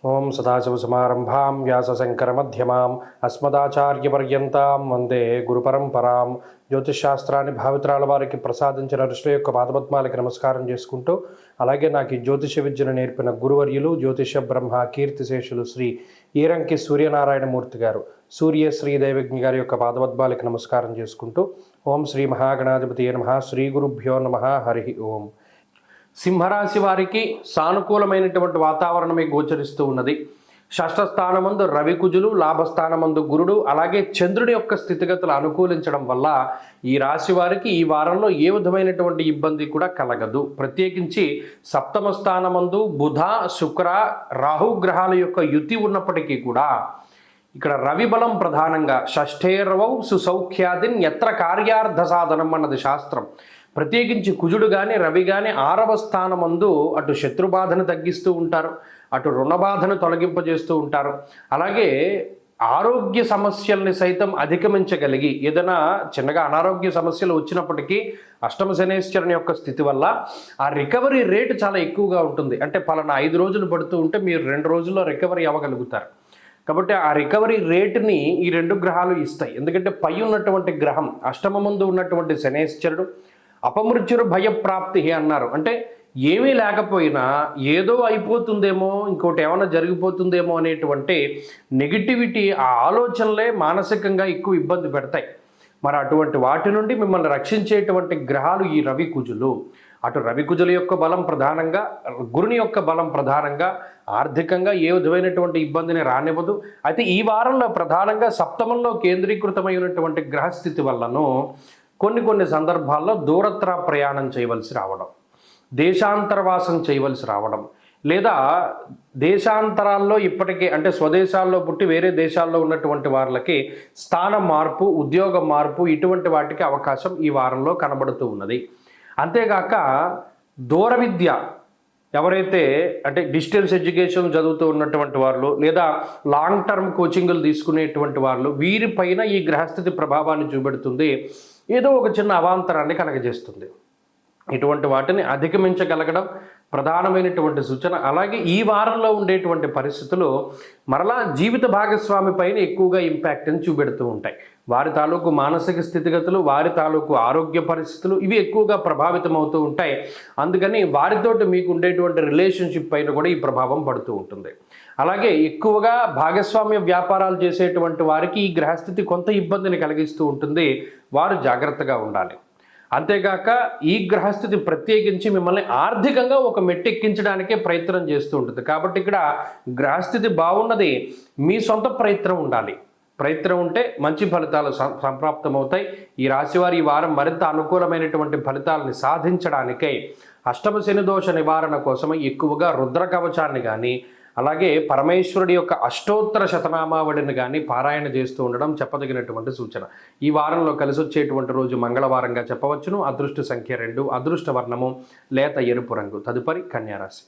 ఓం సదాశివసమారంభాం వ్యాసశంకరమధ్యమాం అస్మదాచార్యపర్యంతాం వందే గురుపరంపరాం. జ్యోతిషశాస్త్రాన్ని భావితరాల వారికి ప్రసాదించిన ఋషుల యొక్క పాదపద్మాలకి నమస్కారం చేసుకుంటూ, అలాగే నాకు ఈ జ్యోతిష విద్యను నేర్పిన గురువర్యులు జ్యోతిష బ్రహ్మ కీర్తిశేషులు శ్రీ ఈరంకి సూర్యనారాయణమూర్తి గారు, సూర్య శ్రీ దైవజ్ఞ గారి యొక్క పాదపద్మాలకి నమస్కారం చేసుకుంటూ, ఓం శ్రీ మహాగణాధిపతి నమః, శ్రీ గురుభ్యో నమః, హరి ఓం. సింహరాశి వారికి సానుకూలమైనటువంటి వాతావరణమే గోచరిస్తూ ఉన్నది. షష్ఠ స్థానమందు రవికుజులు, లాభస్థానమందు గురుడు, అలాగే చంద్రుడి యొక్క స్థితిగతులు అనుకూలించడం వల్ల ఈ రాశి వారికి ఈ వారంలో ఏ విధమైనటువంటి ఇబ్బంది కూడా కలగదు. ప్రత్యేకించి సప్తమ స్థానమందు బుధ, శుక్ర, రాహు గ్రహాల యొక్క యుతి ఉన్నప్పటికీ కూడా ఇక్కడ రవి బలం ప్రధానంగా షష్ఠేర్వౌ సుసౌఖ్యాదిన్ ఎత్ర కార్యార్థ సాధనం అన్నది శాస్త్రం. ప్రత్యేకించి కుజుడు కానీ రవి కానీ 6వ స్థానమందు అటు శత్రుబాధను తగ్గిస్తూ ఉంటారు, అటు రుణబాధను తొలగింపజేస్తూ ఉంటారు. అలాగే ఆరోగ్య సమస్యల్ని సైతం అధిగమించగలిగి ఏదైనా చిన్నగా అనారోగ్య సమస్యలు వచ్చినప్పటికీ అష్టమ శనేశ్వరుని యొక్క స్థితి వల్ల ఆ రికవరీ రేటు చాలా ఎక్కువగా ఉంటుంది. అంటే పలానా 5 రోజులు పడుతూ ఉంటే మీరు 2 రోజుల్లో రికవరీ అవ్వగలుగుతారు. కాబట్టి ఆ రికవరీ రేటుని ఈ 2 గ్రహాలు ఇస్తాయి. ఎందుకంటే పై ఉన్నటువంటి గ్రహం అష్టమ ముందు ఉన్నటువంటి శనేశ్వరుడు అపమృత్యురు భయప్రాప్తి అన్నారు. అంటే ఏమీ లేకపోయినా ఏదో అయిపోతుందేమో, ఇంకోటి ఏమైనా జరిగిపోతుందేమో అనేటువంటి నెగిటివిటీ, ఆ ఆలోచనలే మానసికంగా ఎక్కువ ఇబ్బంది పెడతాయి. మరి అటువంటి వాటి నుండి మిమ్మల్ని రక్షించేటువంటి గ్రహాలు ఈ రవి కుజులు. అటు రవి కుజుల యొక్క బలం ప్రధానంగా, గురుని యొక్క బలం ప్రధానంగా ఆర్థికంగా ఏ విధమైనటువంటి ఇబ్బందిని రానివ్వదు. అయితే ఈ వారంలో ప్రధానంగా సప్తమంలో కేంద్రీకృతమైనటువంటి గ్రహస్థితి వల్లను కొన్ని సందర్భాల్లో దూరత్ర ప్రయాణం చేయవలసి రావడం, దేశాంతరవాసం చేయవలసి రావడం, లేదా దేశాంతరాల్లో ఇప్పటికే అంటే స్వదేశాల్లో పుట్టి వేరే దేశాల్లో ఉన్నటువంటి వాళ్ళకి స్థాన మార్పు, ఉద్యోగ మార్పు, ఇటువంటి వాటికి అవకాశం ఈ వారంలో కనబడుతూ ఉన్నది. అంతేగాక దూర విద్య ఎవరైతే అంటే డిస్టెన్స్ ఎడ్యుకేషన్ చదువుతూ ఉన్నటువంటి వాళ్ళు, లేదా లాంగ్ టర్మ్ కోచింగ్లు తీసుకునేటువంటి వాళ్ళు, వీరిపైన ఈ గ్రహస్థితి ప్రభావాన్ని చూపెడుతుంది. ఏదో ఒక చిన్న అవాంతరాన్ని కలగజేస్తుంది. ఇటువంటి వాటిని అధిగమించగలగడం ప్రధానమైనటువంటి సూచన. అలాగే ఈ వారంలో ఉండేటువంటి పరిస్థితులు మరలా జీవిత భాగస్వామి పైన ఎక్కువగా ఇంపాక్ట్ని చూపెడుతూ ఉంటాయి. వారి తాలూకు మానసిక స్థితిగతులు, వారి తాలూకు ఆరోగ్య పరిస్థితులు ఇవి ఎక్కువగా ప్రభావితం అవుతూ ఉంటాయి. అందుకని వారితోటి మీకు ఉండేటువంటి రిలేషన్షిప్ పైన కూడా ఈ ప్రభావం పడుతూ ఉంటుంది. అలాగే ఎక్కువగా భాగస్వామ్య వ్యాపారాలు చేసేటువంటి వారికి ఈ గ్రహస్థితి కొంత ఇబ్బందిని కలిగిస్తూ ఉంటుంది. వారు జాగ్రత్తగా ఉండాలి. అంతేగాక ఈ గ్రహస్థితి ప్రత్యేకించి మిమ్మల్ని ఆర్థికంగా ఒక మెట్టెక్కించడానికే ప్రయత్నం చేస్తూ ఉంటుంది. కాబట్టి ఇక్కడ గ్రహస్థితి బాగున్నది, మీ సొంత ప్రయత్నం ఉండాలి. ప్రయత్నం ఉంటే మంచి ఫలితాలు సంప్రాప్తమవుతాయి. ఈ రాశివారి ఈ వారం మరింత అనుకూలమైనటువంటి ఫలితాలని సాధించడానికై అష్టమ శని దోష నివారణ కోసమై ఎక్కువగా రుద్ర కవచాన్ని కానీ, అలాగే పరమేశ్వరుడి యొక్క అష్టోత్తర శతనామావళిని కానీ పారాయణ చేస్తూ ఉండడం చెప్పదగినటువంటి సూచన. ఈ వారంలో కలిసి వచ్చేటువంటి రోజు మంగళవారంగా చెప్పవచ్చును. అదృష్ట సంఖ్య 2, అదృష్ట వర్ణము లేత ఎరుపు రంగు. తదుపరి కన్యారాశి.